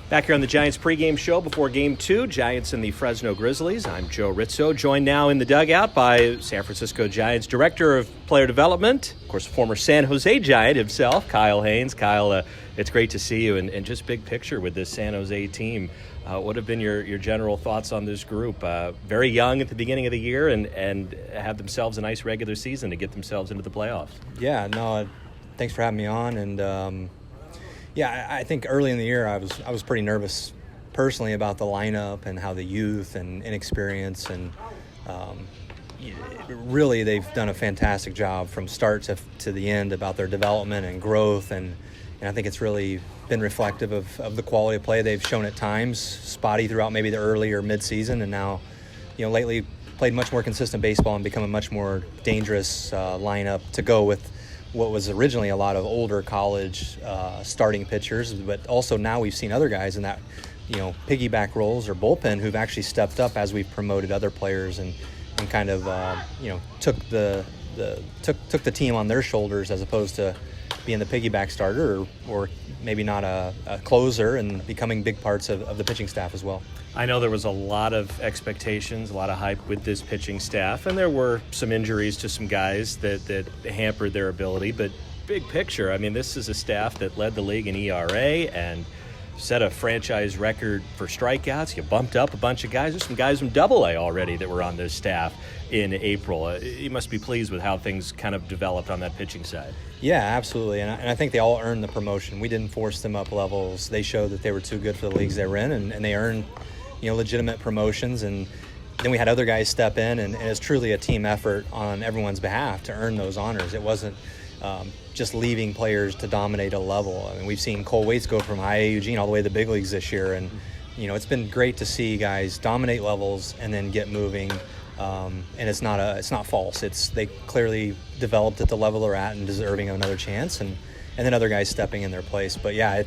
Back here on the Giants pregame show before Game 2, Giants and the Fresno Grizzlies. I'm Joe Ritzo, joined now in the dugout by San Francisco Giants Director of Player Development, of course, former San Jose Giant himself, Kyle Haines. Kyle, it's great to see you, and just big picture with this San Jose team. What have been your general thoughts on this group? Very young at the beginning of the year and have themselves a nice regular season to get themselves into the playoffs. Yeah, no, thanks for having me on, and yeah, I think early in the year I was pretty nervous personally about the lineup and how the youth and inexperience and really they've done a fantastic job from start to the end about their development and growth, and I think it's really been reflective of the quality of play they've shown at times, spotty throughout maybe the early or mid-season, and now, lately played much more consistent baseball and become a much more dangerous lineup to go with what was originally a lot of older college starting pitchers, but also now we've seen other guys in that, piggyback roles or bullpen who've actually stepped up as we've promoted other players and kind of, took the team on their shoulders as opposed to being the piggyback starter or maybe not a closer and becoming big parts of the pitching staff as well. I know there was a lot of expectations, a lot of hype with this pitching staff, and there were some injuries to some guys that hampered their ability. But big picture, I mean, this is a staff that led the league in ERA and set a franchise record for strikeouts. You bumped up a bunch of guys. There's some guys from Double-A already that were on this staff in April. You must be pleased with how things kind of developed on that pitching side. Yeah, absolutely, and I think they all earned the promotion. We didn't force them up levels. They showed that they were too good for the leagues they were in, and they earned legitimate promotions. And then we had other guys step in, and it's truly a team effort on everyone's behalf to earn those honors. It wasn't just leaving players to dominate a level. I mean, we've seen Cole Waits go from IA Eugene all the way to the big leagues this year, and it's been great to see guys dominate levels and then get moving. And it's not false. They clearly developed at the level they're at and deserving of another chance, and then other guys stepping in their place. But yeah,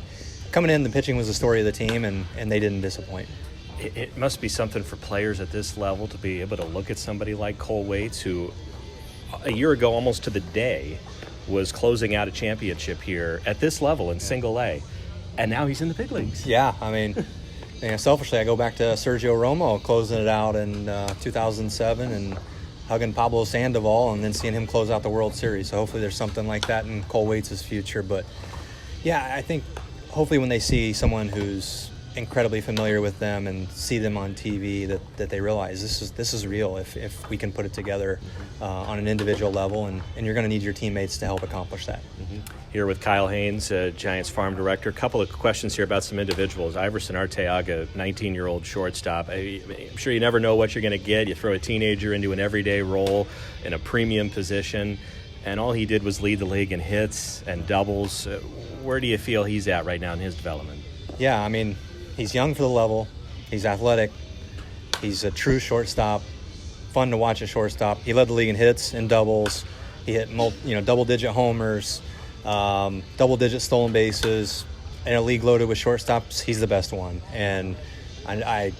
coming in, the pitching was the story of the team, and they didn't disappoint. It must be something for players at this level to be able to look at somebody like Cole Waits, who a year ago, almost to the day, was closing out a championship here at this level in Single A, and now he's in the big leagues. Yeah, I mean, selfishly, I go back to Sergio Romo closing it out in 2007 and hugging Pablo Sandoval and then seeing him close out the World Series. So hopefully there's something like that in Cole Waits' future. But yeah, I think hopefully when they see someone who's incredibly familiar with them and see them on TV that they realize this is real if we can put it together on an individual level, and you're going to need your teammates to help accomplish that. Mm-hmm. Here with Kyle Haines, Giants farm director. A couple of questions here about some individuals. Iverson Arteaga, 19-year-old shortstop. I'm sure you never know what you're going to get. You throw a teenager into an everyday role in a premium position, and all he did was lead the league in hits and doubles. Where do you feel he's at right now in his development? Yeah, I mean, he's young for the level. He's athletic. He's a true shortstop. Fun to watch a shortstop. He led the league in hits and doubles. He hit double-digit homers, double-digit stolen bases. In a league loaded with shortstops, he's the best one. And I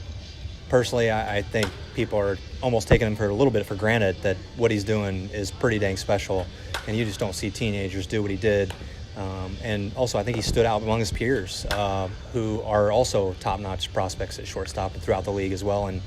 personally think people are almost taking him for a little bit for granted that what he's doing is pretty dang special. And you just don't see teenagers do what he did. And also, I think he stood out among his peers, who are also top-notch prospects at shortstop and throughout the league as well. And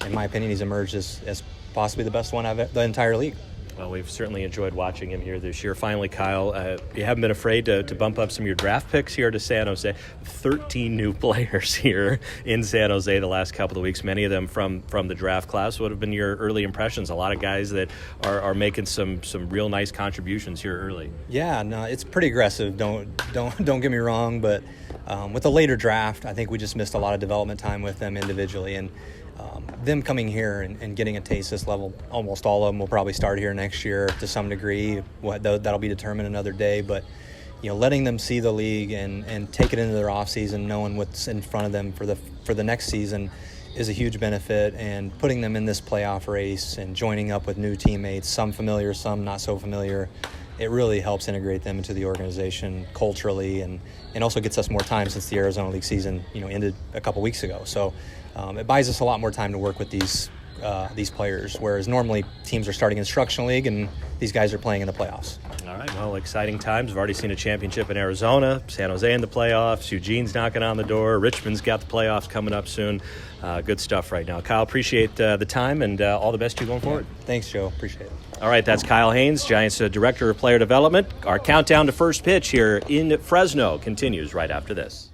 in my opinion, he's emerged as possibly the best one out of the entire league. Well, we've certainly enjoyed watching him here this year. Finally, Kyle, you haven't been afraid to bump up some of your draft picks here to San Jose. 13 new players here in San Jose the last couple of weeks, many of them from the draft class. What have been your early impressions? A lot of guys that are making some real nice contributions here early. Yeah, no, it's pretty aggressive. Don't get me wrong, but with the later draft, I think we just missed a lot of development time with them individually, and them coming here and getting a taste this level, almost all of them will probably start here next year to some degree. That'll be determined another day, but letting them see the league and take it into their off season, knowing what's in front of them for the next season is a huge benefit, and putting them in this playoff race and joining up with new teammates, some familiar, some not so familiar. It really helps integrate them into the organization culturally, and also gets us more time since the Arizona League season ended a couple weeks ago. So it buys us a lot more time to work with these these players, whereas normally teams are starting instructional league and these guys are playing in the playoffs. All right, well, exciting times. We've already seen a championship in Arizona, San Jose in the playoffs, Eugene's knocking on the door, Richmond's got the playoffs coming up soon. Good stuff right now. Kyle, appreciate the time and all the best to you going forward. Thanks, Joe. Appreciate it. All right, that's Kyle Haines, Giants Director of Player Development. Our countdown to first pitch here in Fresno continues right after this.